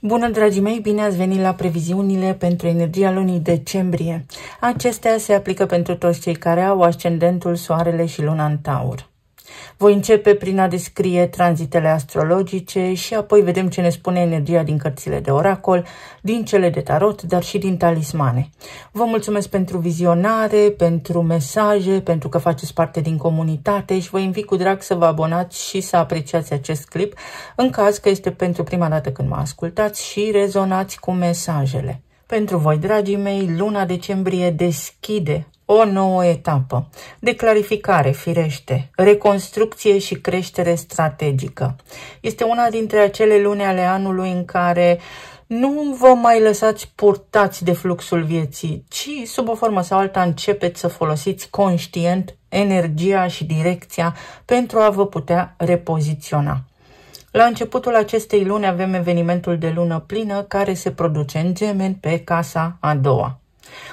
Bună, dragii mei, bine ați venit la previziunile pentru energia lunii decembrie. Acestea se aplică pentru toți cei care au ascendentul, soarele și luna în Taur. Voi începe prin a descrie tranzitele astrologice și apoi vedem ce ne spune energia din cărțile de oracol, din cele de tarot, dar și din talismane. Vă mulțumesc pentru vizionare, pentru mesaje, pentru că faceți parte din comunitate și vă invit cu drag să vă abonați și să apreciați acest clip, în caz că este pentru prima dată când mă ascultați și rezonați cu mesajele. Pentru voi, dragii mei, luna decembrie deschide o nouă etapă de clarificare, firește, reconstrucție și creștere strategică. Este una dintre acele luni ale anului în care nu vă mai lăsați purtați de fluxul vieții, ci sub o formă sau alta începeți să folosiți conștient energia și direcția pentru a vă putea repoziționa. La începutul acestei luni avem evenimentul de lună plină care se produce în Gemeni pe casa a doua.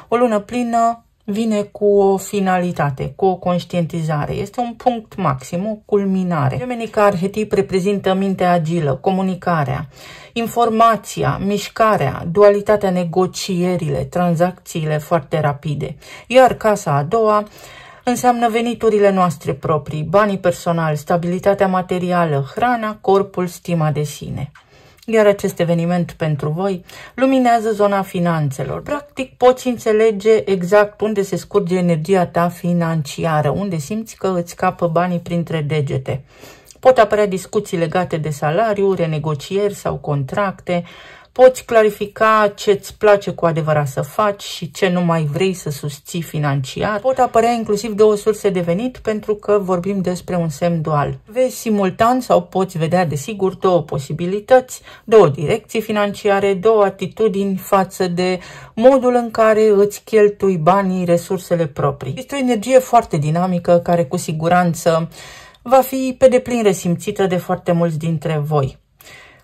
O lună plină vine cu o finalitate, cu o conștientizare. Este un punct maxim, o culminare. Gemenii ca arhetip reprezintă mintea agilă, comunicarea, informația, mișcarea, dualitatea, negocierile, tranzacțiile foarte rapide. Iar casa a doua înseamnă veniturile noastre proprii, banii personali, stabilitatea materială, hrana, corpul, stima de sine. Iar acest eveniment pentru voi luminează zona finanțelor. Practic poți înțelege exact unde se scurge energia ta financiară, unde simți că îți scapă banii printre degete. Pot apărea discuții legate de salariu, renegocieri sau contracte. Poți clarifica ce îți place cu adevărat să faci și ce nu mai vrei să susții financiar. Pot apărea inclusiv două surse de venit pentru că vorbim despre un semn dual. Vezi simultan sau poți vedea desigur două posibilități, două direcții financiare, două atitudini față de modul în care îți cheltui banii, resursele proprii. Este o energie foarte dinamică care cu siguranță va fi pe deplin resimțită de foarte mulți dintre voi.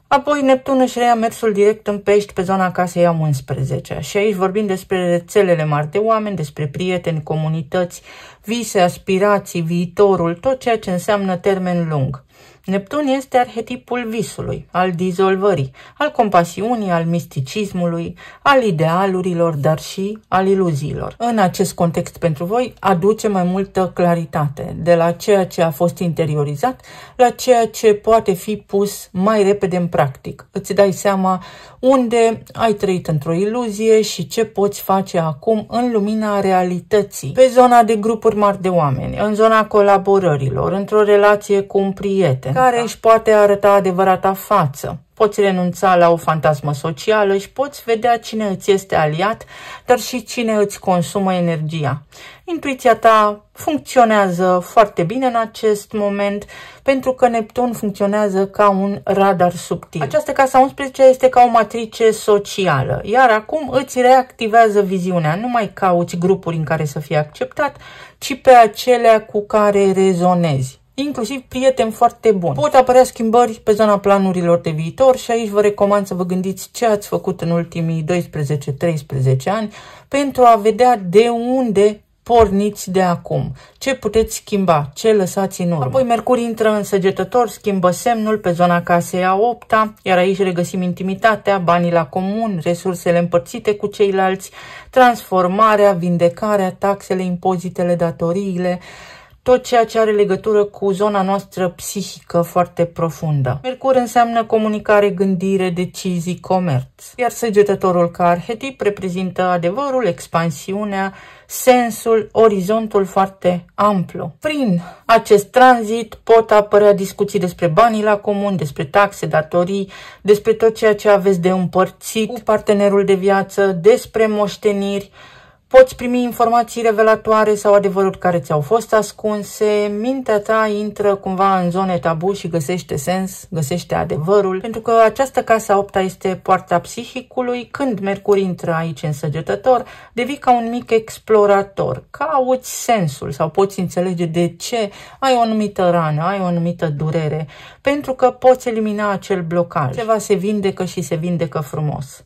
Apoi Neptun își reia mersul direct în Pești pe zona casei a 11 și aici vorbim despre rețelele mari de oameni, despre prieteni, comunități, vise, aspirații, viitorul, tot ceea ce înseamnă termen lung. Neptun este arhetipul visului, al dizolvării, al compasiunii, al misticismului, al idealurilor, dar și al iluziilor. În acest context pentru voi aduce mai multă claritate de la ceea ce a fost interiorizat la ceea ce poate fi pus mai repede în practic. Îți dai seama unde ai trăit într-o iluzie și ce poți face acum în lumina realității. Pe zona de grupuri mari de oameni, în zona colaborărilor, într-o relație cu un prieten care își poate arăta adevărata față. Poți renunța la o fantasmă socială și poți vedea cine îți este aliat, dar și cine îți consumă energia. Intuiția ta funcționează foarte bine în acest moment pentru că Neptun funcționează ca un radar subtil. Această casa 11 este ca o matrice socială, iar acum îți reactivează viziunea. Nu mai cauți grupuri în care să fii acceptat, ci pe acelea cu care rezonezi. Inclusiv prieteni foarte buni. Pot apărea schimbări pe zona planurilor de viitor și aici vă recomand să vă gândiți ce ați făcut în ultimii 12-13 ani pentru a vedea de unde porniți de acum, ce puteți schimba, ce lăsați în urmă. Apoi Mercur intră în Săgetător, schimbă semnul pe zona casei a 8-a, iar aici regăsim intimitatea, banii la comun, resursele împărțite cu ceilalți, transformarea, vindecarea, taxele, impozitele, datoriile, tot ceea ce are legătură cu zona noastră psihică foarte profundă. Mercur înseamnă comunicare, gândire, decizii, comerț. Iar Săgetătorul ca arhetip reprezintă adevărul, expansiunea, sensul, orizontul foarte amplu. Prin acest tranzit pot apărea discuții despre banii la comun, despre taxe, datorii, despre tot ceea ce aveți de împărțit cu partenerul de viață, despre moșteniri. Poți primi informații revelatoare sau adevăruri care ți-au fost ascunse, mintea ta intră cumva în zone tabu și găsește sens, găsește adevărul, pentru că această casa 8-a este poarta psihicului. Când Mercur intră aici în Săgetător, devii ca un mic explorator, cauți sensul sau poți înțelege de ce ai o anumită rană, ai o anumită durere, pentru că poți elimina acel blocaj. Ceva se vindecă și se vindecă frumos.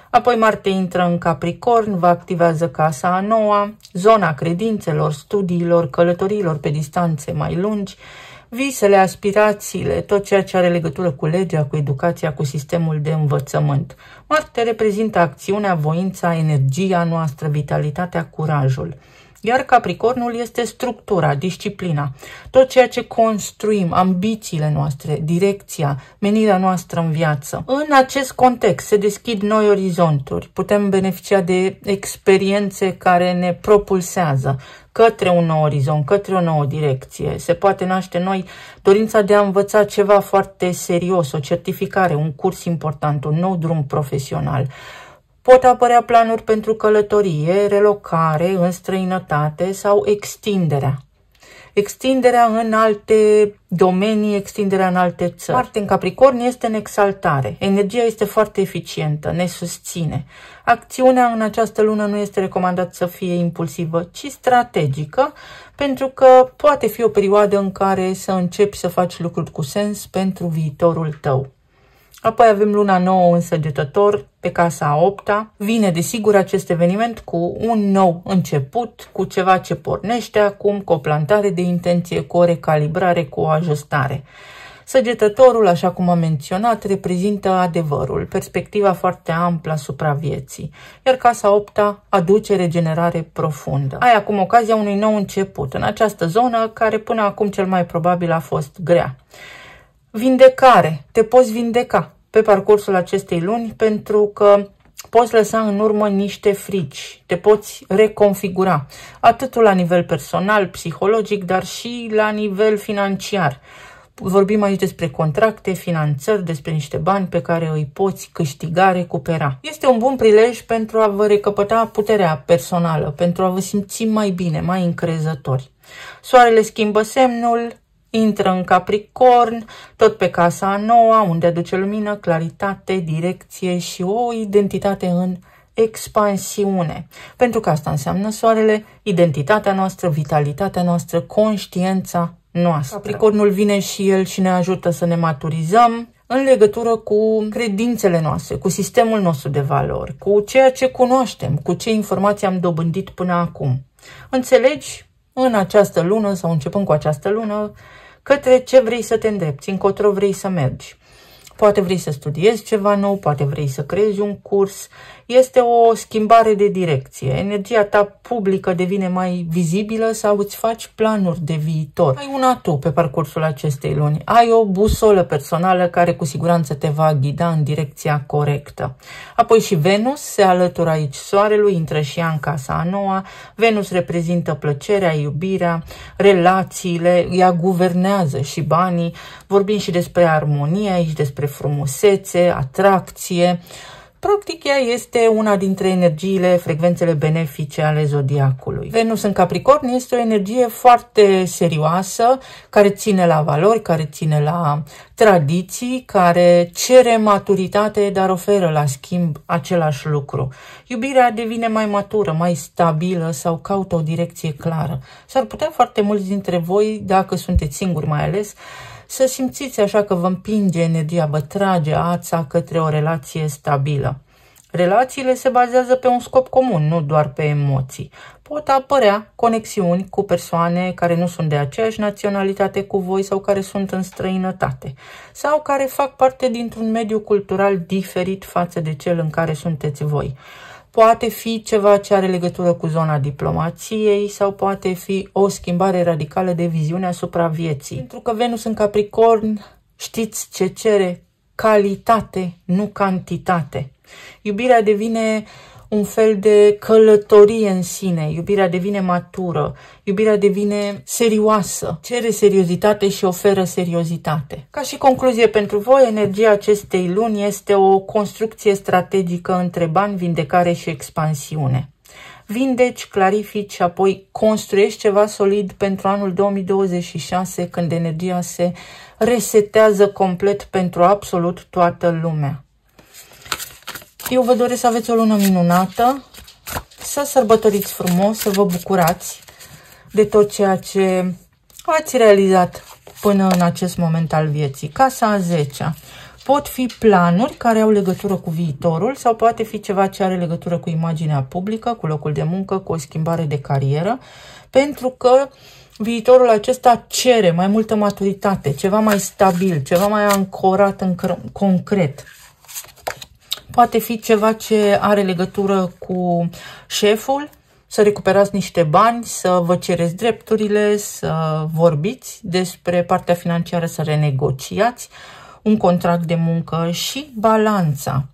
Apoi Marte intră în Capricorn, vă activează casa a 9-a, zona credințelor, studiilor, călătoriilor pe distanțe mai lungi, visele, aspirațiile, tot ceea ce are legătură cu legea, cu educația, cu sistemul de învățământ. Marte reprezintă acțiunea, voința, energia noastră, vitalitatea, curajul. Iar Capricornul este structura, disciplina, tot ceea ce construim, ambițiile noastre, direcția, menirea noastră în viață. În acest context se deschid noi orizonturi, putem beneficia de experiențe care ne propulsează către un nou orizont, către o nouă direcție. Se poate naște noi dorința de a învăța ceva foarte serios, o certificare, un curs important, un nou drum profesional. Pot apărea planuri pentru călătorie, relocare în străinătate sau extinderea. Extinderea în alte domenii, extinderea în alte țări. Marte în Capricorn este în exaltare. Energia este foarte eficientă, ne susține. Acțiunea în această lună nu este recomandat să fie impulsivă, ci strategică, pentru că poate fi o perioadă în care să începi să faci lucruri cu sens pentru viitorul tău. Apoi avem luna nouă în Săgetător, pe casa a 8-a. Vine desigur acest eveniment cu un nou început, cu ceva ce pornește acum, cu o plantare de intenție, cu o recalibrare, cu o ajustare. Săgetătorul, așa cum am menționat, reprezintă adevărul, perspectiva foarte amplă asupra vieții, iar casa 8-a aduce regenerare profundă. Ai acum ocazia unui nou început în această zonă care până acum cel mai probabil a fost grea. Vindecare. Te poți vindeca pe parcursul acestei luni pentru că poți lăsa în urmă niște frici, te poți reconfigura, atât la nivel personal, psihologic, dar și la nivel financiar. Vorbim aici despre contracte, finanțări, despre niște bani pe care îi poți câștiga, recupera. Este un bun prilej pentru a vă recăpăta puterea personală, pentru a vă simți mai bine, mai încrezători. Soarele schimbă semnul, intră în Capricorn, tot pe casa a 9-a, unde aduce lumină, claritate, direcție și o identitate în expansiune. Pentru că asta înseamnă soarele, identitatea noastră, vitalitatea noastră, conștiința noastră. Capricornul vine și el și ne ajută să ne maturizăm în legătură cu credințele noastre, cu sistemul nostru de valori, cu ceea ce cunoaștem, cu ce informații am dobândit până acum. Înțelegi în această lună sau începând cu această lună către ce vrei să te îndrepți, încotro vrei să mergi. Poate vrei să studiezi ceva nou, poate vrei să creezi un curs. Este o schimbare de direcție. Energia ta publică devine mai vizibilă sau îți faci planuri de viitor. Ai un atu pe parcursul acestei luni. Ai o busolă personală care cu siguranță te va ghida în direcția corectă. Apoi și Venus se alătură aici Soarelui, intră și ea în casa a 9-a. Venus reprezintă plăcerea, iubirea, relațiile, ea guvernează și banii. Vorbim și despre armonie aici, despre frumusețe, atracție. Practic, ea este una dintre energiile, frecvențele benefice ale zodiacului. Venus în Capricorn este o energie foarte serioasă, care ține la valori, care ține la tradiții, care cere maturitate, dar oferă la schimb același lucru. Iubirea devine mai matură, mai stabilă sau caută o direcție clară. S-ar putea foarte mulți dintre voi, dacă sunteți singuri mai ales, să simțiți așa că vă împinge energia, vă trage ața către o relație stabilă. Relațiile se bazează pe un scop comun, nu doar pe emoții. Pot apărea conexiuni cu persoane care nu sunt de aceeași naționalitate cu voi sau care sunt în străinătate sau care fac parte dintr-un mediu cultural diferit față de cel în care sunteți voi. Poate fi ceva ce are legătură cu zona diplomației sau poate fi o schimbare radicală de viziune asupra vieții. Pentru că Venus în Capricorn, știți ce cere? Calitate, nu cantitate. Iubirea devine un fel de călătorie în sine, iubirea devine matură, iubirea devine serioasă, cere seriozitate și oferă seriozitate. Ca și concluzie pentru voi, energia acestei luni este o construcție strategică între bani, vindecare și expansiune. Vindeci, clarifici și apoi construiești ceva solid pentru anul 2026, când energia se resetează complet pentru absolut toată lumea. Eu vă doresc să aveți o lună minunată, să sărbătoriți frumos, să vă bucurați de tot ceea ce ați realizat până în acest moment al vieții. Casa a 10-a. Pot fi planuri care au legătură cu viitorul sau poate fi ceva ce are legătură cu imaginea publică, cu locul de muncă, cu o schimbare de carieră, pentru că Viitorul acesta cere mai multă maturitate, ceva mai stabil, ceva mai ancorat în concret. Poate fi ceva ce are legătură cu șeful, să recuperați niște bani, să vă cereți drepturile, să vorbiți despre partea financiară, să renegociați un contract de muncă și balanța.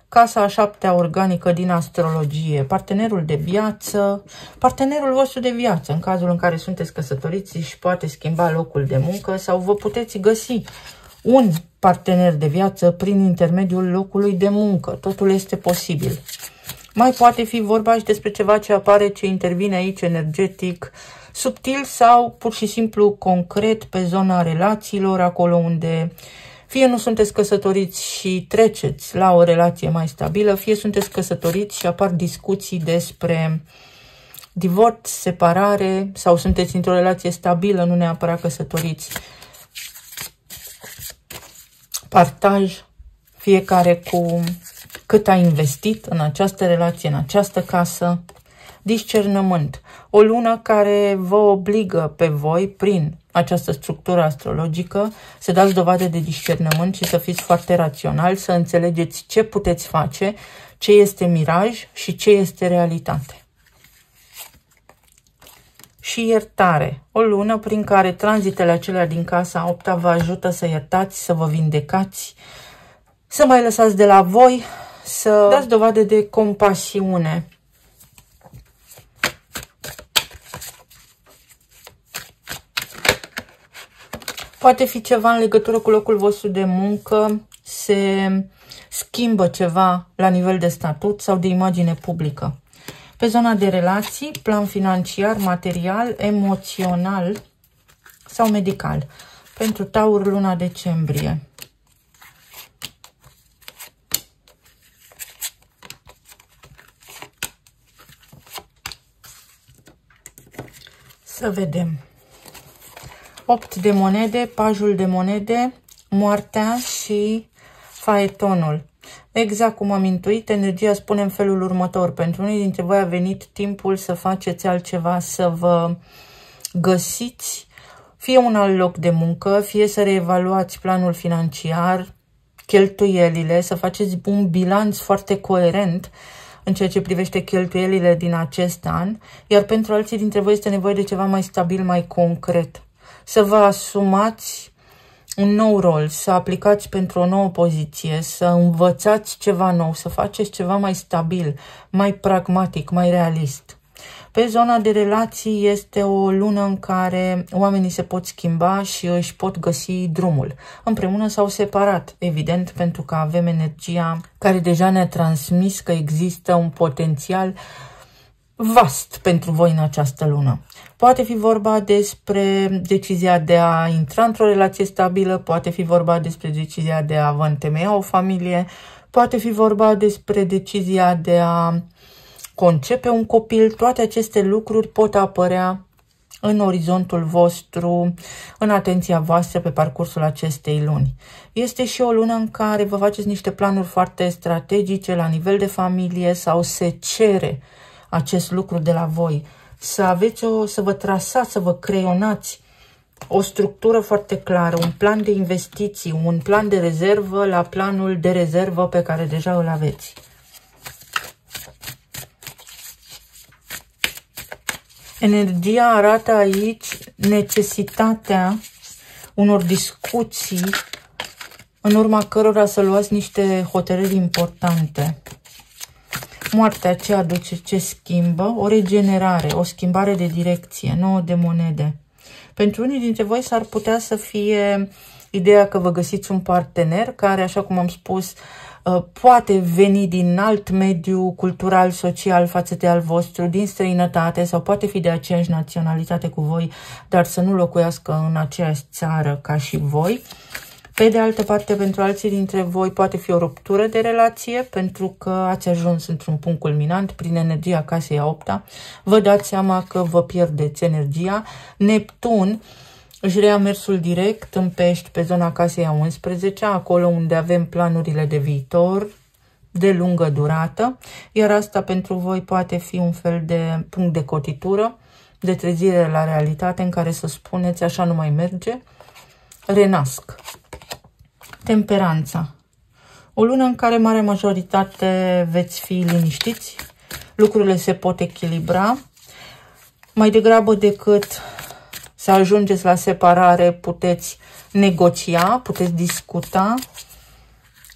Casa a 7-a organică din astrologie, partenerul de viață, partenerul vostru de viață, în cazul în care sunteți căsătoriți, își poate schimba locul de muncă sau vă puteți găsi un partener de viață prin intermediul locului de muncă. Totul este posibil. Mai poate fi vorba și despre ceva ce apare, ce intervine aici energetic, subtil sau pur și simplu concret pe zona relațiilor, acolo unde fie nu sunteți căsătoriți și treceți la o relație mai stabilă, fie sunteți căsătoriți și apar discuții despre divorț, separare sau sunteți într-o relație stabilă, nu neapărat căsătoriți. Partaj, fiecare cu cât a investit în această relație, în această casă. Discernământ, o lună care vă obligă pe voi, prin această structură astrologică, să dați dovadă de discernământ și să fiți foarte raționali, să înțelegeți ce puteți face, ce este miraj și ce este realitate. Și iertare, o lună prin care tranzitele acelea din casa 8-a vă ajută să iertați, să vă vindecați, să mai lăsați de la voi, să dați dovadă de compasiune. Poate fi ceva în legătură cu locul vostru de muncă, se schimbă ceva la nivel de statut sau de imagine publică. Pe zona de relații, plan financiar, material, emoțional sau medical. Pentru Taur, luna decembrie. Să vedem. 8 de monede, pajul de monede, moartea și faetonul. Exact cum am intuit, energia spune în felul următor. Pentru unii dintre voi a venit timpul să faceți altceva, să vă găsiți fie un alt loc de muncă, fie să reevaluați planul financiar, cheltuielile, să faceți un bilanț foarte coerent în ceea ce privește cheltuielile din acest an, iar pentru alții dintre voi este nevoie de ceva mai stabil, mai concret. Să vă asumați un nou rol, să aplicați pentru o nouă poziție, să învățați ceva nou, să faceți ceva mai stabil, mai pragmatic, mai realist. Pe zona de relații este o lună în care oamenii se pot schimba și își pot găsi drumul, împreună sau separat, evident, pentru că avem energia care deja ne-a transmis că există un potențial vast pentru voi în această lună. Poate fi vorba despre decizia de a intra într-o relație stabilă, poate fi vorba despre decizia de a vă întemeia o familie, poate fi vorba despre decizia de a concepe un copil. Toate aceste lucruri pot apărea în orizontul vostru, în atenția voastră pe parcursul acestei luni. Este și o lună în care vă faceți niște planuri foarte strategice la nivel de familie sau se cere acest lucru de la voi. Să vă trasați, să vă creionați o structură foarte clară, un plan de investiții, un plan de rezervă la planul de rezervă pe care deja îl aveți. Energia arată aici necesitatea unor discuții în urma cărora să luați niște hotărâri importante. Moartea ce aduce, ce schimbă? O regenerare, o schimbare de direcție, 9 de monede. Pentru unii dintre voi s-ar putea să fie ideea că vă găsiți un partener care, așa cum am spus, poate veni din alt mediu cultural, social față de al vostru, din străinătate sau poate fi de aceeași naționalitate cu voi, dar să nu locuiască în aceeași țară ca și voi. Pe de altă parte, pentru alții dintre voi poate fi o ruptură de relație, pentru că ați ajuns într-un punct culminant prin energia casei a 8-a. Vă dați seama că vă pierdeți energia. Neptun își reia mersul direct în Pești pe zona casei a 11-a, acolo unde avem planurile de viitor de lungă durată, iar asta pentru voi poate fi un fel de punct de cotitură, de trezire la realitate în care să spuneți așa nu mai merge, renasc. Temperanța. O lună în care mare majoritate veți fi liniștiți, lucrurile se pot echilibra. Mai degrabă decât să ajungeți la separare, puteți negocia, puteți discuta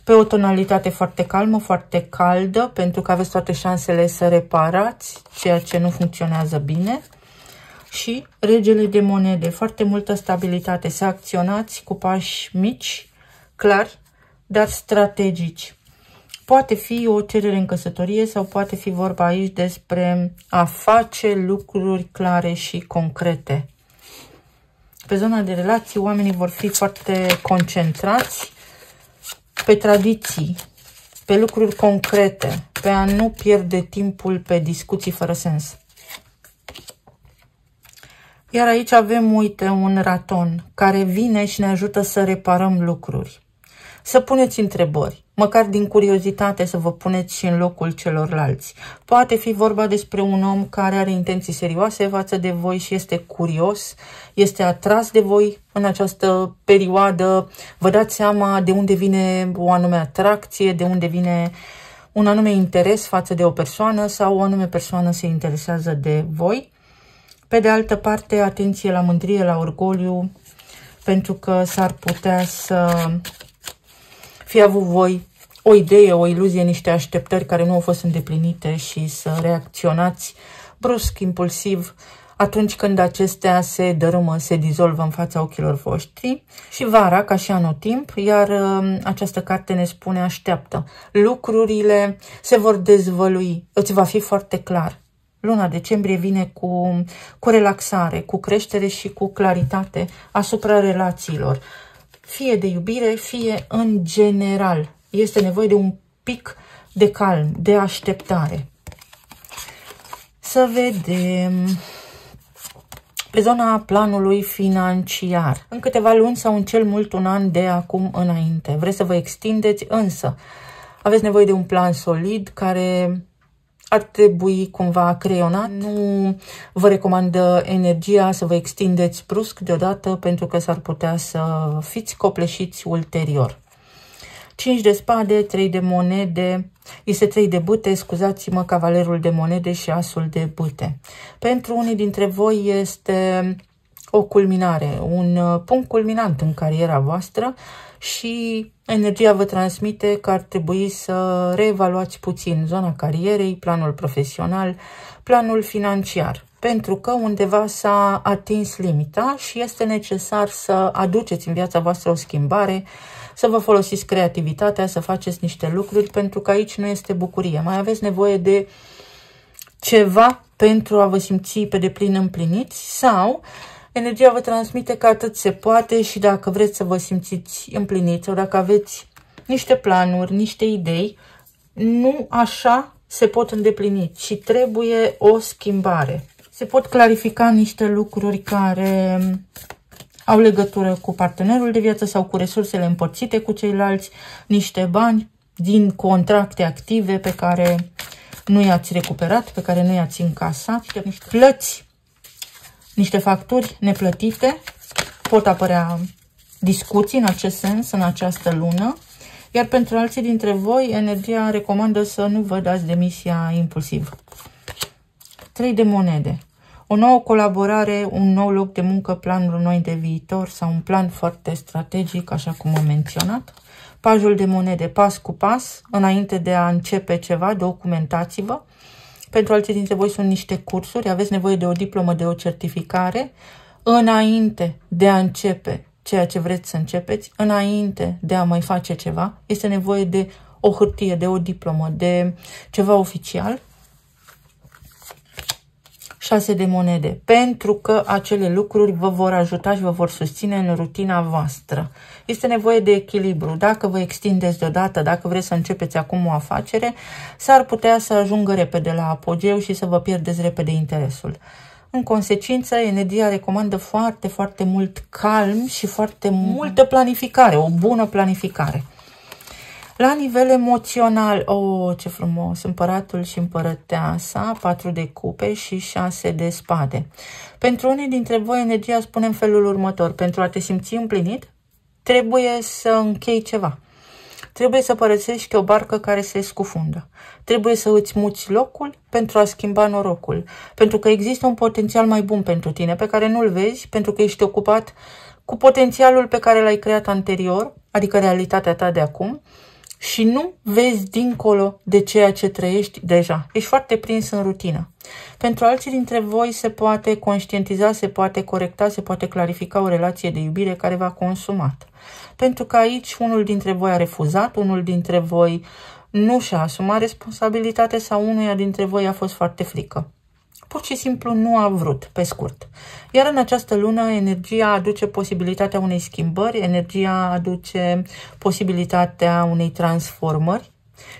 pe o tonalitate foarte calmă, foarte caldă, pentru că aveți toate șansele să reparați ceea ce nu funcționează bine. Și regele de monede, foarte multă stabilitate, să acționați cu pași mici, clari, dar strategici. Poate fi o cerere în căsătorie sau poate fi vorba aici despre a face lucruri clare și concrete. Pe zona de relații, oamenii vor fi foarte concentrați pe tradiții, pe lucruri concrete, pe a nu pierde timpul pe discuții fără sens. Iar aici avem, uite, un raton care vine și ne ajută să reparăm lucruri. Să puneți întrebări, măcar din curiozitate să vă puneți și în locul celorlalți. Poate fi vorba despre un om care are intenții serioase față de voi și este curios, este atras de voi în această perioadă. Vă dați seama de unde vine o anume atracție, de unde vine un anume interes față de o persoană sau o anume persoană se interesează de voi. Pe de altă parte, atenție la mândrie, la orgoliu, pentru că s-ar putea să fi avut voi o idee, o iluzie, niște așteptări care nu au fost îndeplinite și să reacționați brusc, impulsiv, atunci când acestea se dărâmă, se dizolvă în fața ochilor voștri. Și vara, ca și anotimp, iar această carte ne spune așteaptă. Lucrurile se vor dezvălui, îți va fi foarte clar. Luna decembrie vine cu relaxare, cu creștere și cu claritate asupra relațiilor. Fie de iubire, fie în general. Este nevoie de un pic de calm, de așteptare. Să vedem pe zona planului financiar. În câteva luni sau în cel mult un an de acum înainte. Vreți să vă extindeți, însă aveți nevoie de un plan solid care ar trebui cumva creionat. Nu vă recomandă energia să vă extindeți brusc deodată, pentru că s-ar putea să fiți copleșiți ulterior. 5 de spade, 3 de monede, este 3 de bâte, scuzați-mă, cavalerul de monede și asul de bâte. Pentru unii dintre voi este o culminare, un punct culminant în cariera voastră și energia vă transmite că ar trebui să reevaluați puțin zona carierei, planul profesional, planul financiar, pentru că undeva s-a atins limita și este necesar să aduceți în viața voastră o schimbare, să vă folosiți creativitatea, să faceți niște lucruri, pentru că aici nu este bucurie. Mai aveți nevoie de ceva pentru a vă simți pe deplin împliniți sau energia vă transmite că atât se poate și dacă vreți să vă simțiți împliniți sau dacă aveți niște planuri, niște idei, nu așa se pot îndeplini și trebuie o schimbare. Se pot clarifica niște lucruri care au legătură cu partenerul de viață sau cu resursele împărțite cu ceilalți, niște bani din contracte active pe care nu i-ați recuperat, pe care nu i-ați încasat, niște plăți, niște facturi neplătite. Pot apărea discuții în acest sens în această lună, iar pentru alții dintre voi energia recomandă să nu vă dați demisia impulsiv. 3 de monede. O nouă colaborare, un nou loc de muncă, planuri noi de viitor sau un plan foarte strategic, așa cum am menționat. Pajul de monede, pas cu pas, înainte de a începe ceva, documentați-vă. Pentru alții dintre voi sunt niște cursuri, aveți nevoie de o diplomă, de o certificare, înainte de a începe ceea ce vreți să începeți, înainte de a mai face ceva, este nevoie de o hârtie, de o diplomă, de ceva oficial. 6 de monede, pentru că acele lucruri vă vor ajuta și vă vor susține în rutina voastră. Este nevoie de echilibru. Dacă vă extindeți deodată, dacă vreți să începeți acum o afacere, s-ar putea să ajungă repede la apogeu și să vă pierdeți repede interesul. În consecință, energia recomandă foarte, foarte mult calm și foarte multă planificare, o bună planificare. La nivel emoțional, ce frumos, împăratul și împărăteasa, 4 de cupe și 6 de spade. Pentru unii dintre voi, energia spune în felul următor: pentru a te simți împlinit, trebuie să închei ceva. Trebuie să părăsești o barcă care se scufundă. Trebuie să îți muți locul pentru a schimba norocul. Pentru că există un potențial mai bun pentru tine, pe care nu-l vezi, pentru că ești ocupat cu potențialul pe care l-ai creat anterior, adică realitatea ta de acum, și nu vezi dincolo de ceea ce trăiești deja. Ești foarte prins în rutină. Pentru alții dintre voi se poate conștientiza, se poate corecta, se poate clarifica o relație de iubire care v-a consumat. Pentru că aici unul dintre voi a refuzat, unul dintre voi nu și-a asumat responsabilitate sau unuia dintre voi a fost foarte frică. Pur și simplu nu a vrut, pe scurt. Iar în această lună, energia aduce posibilitatea unei schimbări, energia aduce posibilitatea unei transformări,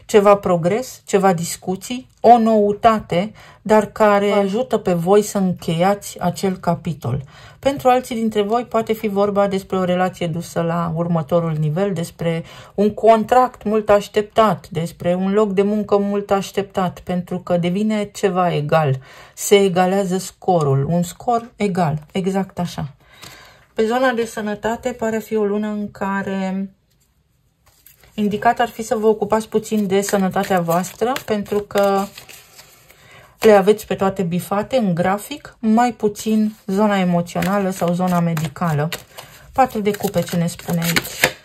ceva progres, ceva discuții, o noutate, dar care ajută pe voi să încheiați acel capitol. Pentru alții dintre voi poate fi vorba despre o relație dusă la următorul nivel, despre un contract mult așteptat, despre un loc de muncă mult așteptat, pentru că devine ceva egal. Se egalează scorul, un scor egal, exact așa. Pe zona de sănătate pare a fi o lună în care indicat ar fi să vă ocupați puțin de sănătatea voastră, pentru că le aveți pe toate bifate în grafic, mai puțin zona emoțională sau zona medicală. 4 de cupe, ce ne spune aici?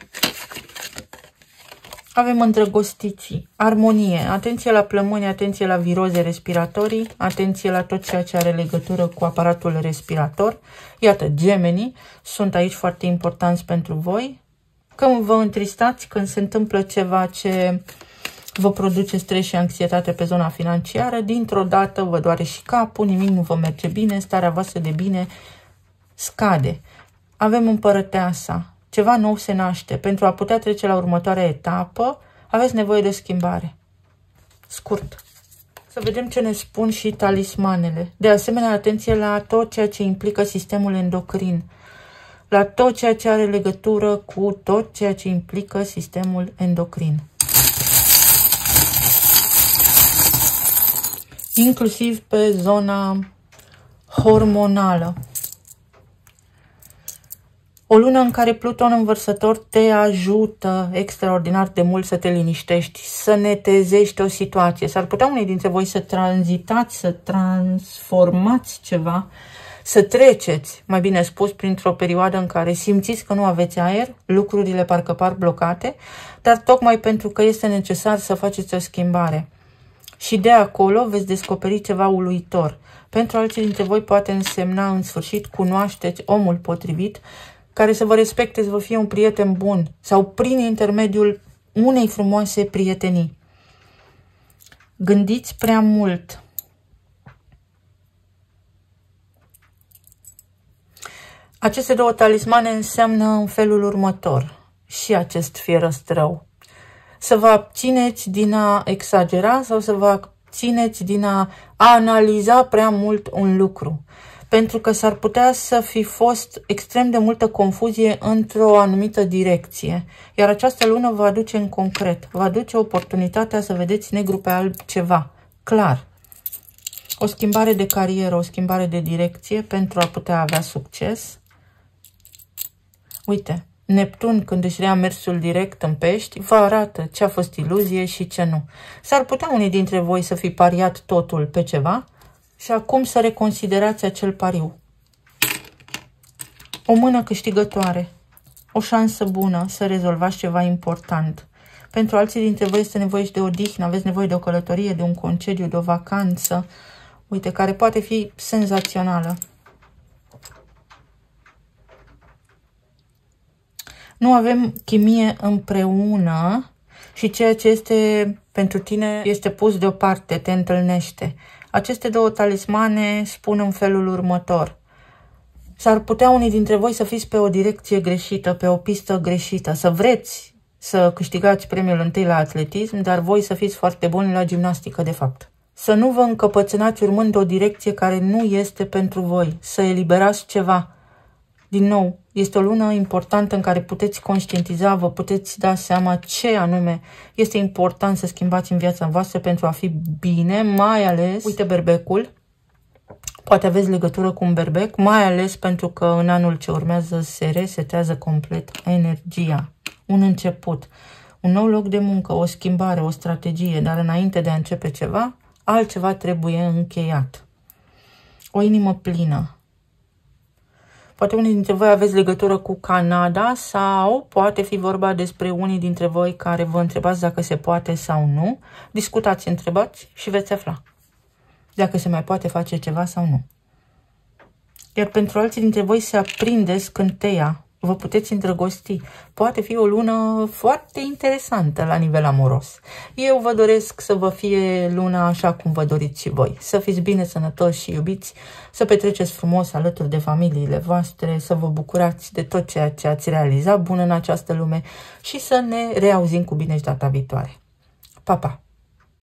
Avem îndrăgostiții, armonie, atenție la plămâni, atenție la viroze respiratorii, atenție la tot ceea ce are legătură cu aparatul respirator. Iată, gemenii sunt aici foarte importanți pentru voi. Când vă întristați, când se întâmplă ceva ce vă produce stres și anxietate pe zona financiară, dintr-o dată vă doare și capul, nimic nu vă merge bine, starea voastră de bine scade. Avem împărăteasa, ceva nou se naște. Pentru a putea trece la următoarea etapă, aveți nevoie de schimbare. Scurt. Să vedem ce ne spun și talismanele. De asemenea, atenție la tot ceea ce implică sistemul endocrin, la tot ceea ce are legătură cu tot ceea ce implică sistemul endocrin. Inclusiv pe zona hormonală. O lună în care Pluton învărsător te ajută extraordinar de mult să te liniștești, să netezești o situație. S-ar putea unii dintre voi să tranzitați, să transformați ceva, să treceți, mai bine spus, printr-o perioadă în care simțiți că nu aveți aer, lucrurile parcă par blocate, dar tocmai pentru că este necesar să faceți o schimbare. Și de acolo veți descoperi ceva uluitor. Pentru alții dintre voi poate însemna în sfârșit cunoașteți omul potrivit, care să vă respecte, să vă fie un prieten bun sau prin intermediul unei frumoase prietenii. Gândiți prea mult. Aceste două talismane înseamnă în felul următor și acest fierăstrău. Să vă abțineți din a exagera sau să vă abțineți din a analiza prea mult un lucru. Pentru că s-ar putea să fi fost extrem de multă confuzie într-o anumită direcție. Iar această lună vă aduce în concret, vă aduce oportunitatea să vedeți negru pe alb ceva, clar. O schimbare de carieră, o schimbare de direcție pentru a putea avea succes. Uite, Neptun, când își rea mersul direct în pești, vă arată ce a fost iluzie și ce nu. S-ar putea unii dintre voi să fi pariat totul pe ceva și acum să reconsiderați acel pariu. O mână câștigătoare, o șansă bună să rezolvați ceva important. Pentru alții dintre voi este nevoie și de odihnă, aveți nevoie de o călătorie, de un concediu, de o vacanță, uite, care poate fi senzațională. Nu avem chimie împreună și ceea ce este pentru tine este pus deoparte, te întâlnește. Aceste două talismane spun în felul următor. S-ar putea unii dintre voi să fiți pe o direcție greșită, pe o pistă greșită, să vreți să câștigați premiul întâi la atletism, dar voi să fiți foarte buni la gimnastică, de fapt. Să nu vă încăpățânați urmând o direcție care nu este pentru voi, să eliberați ceva. Din nou, este o lună importantă în care puteți conștientiza, vă puteți da seama ce anume este important să schimbați în viața voastră pentru a fi bine, mai ales, uite berbecul, poate aveți legătură cu un berbec, mai ales pentru că în anul ce urmează se resetează complet energia, un început, un nou loc de muncă, o schimbare, o strategie, dar înainte de a începe ceva, altceva trebuie încheiat. O inimă plină. Poate unii dintre voi aveți legătură cu Canada sau poate fi vorba despre unii dintre voi care vă întrebați dacă se poate sau nu. Discutați, întrebați și veți afla dacă se mai poate face ceva sau nu. Iar pentru alții dintre voi se aprinde scânteia. Vă puteți îndrăgosti. Poate fi o lună foarte interesantă la nivel amoros. Eu vă doresc să vă fie luna așa cum vă doriți și voi. Să fiți bine, sănătoși și iubiți, să petreceți frumos alături de familiile voastre, să vă bucurați de tot ceea ce ați realizat bun în această lume și să ne reauzim cu bine și data viitoare. Pa, pa!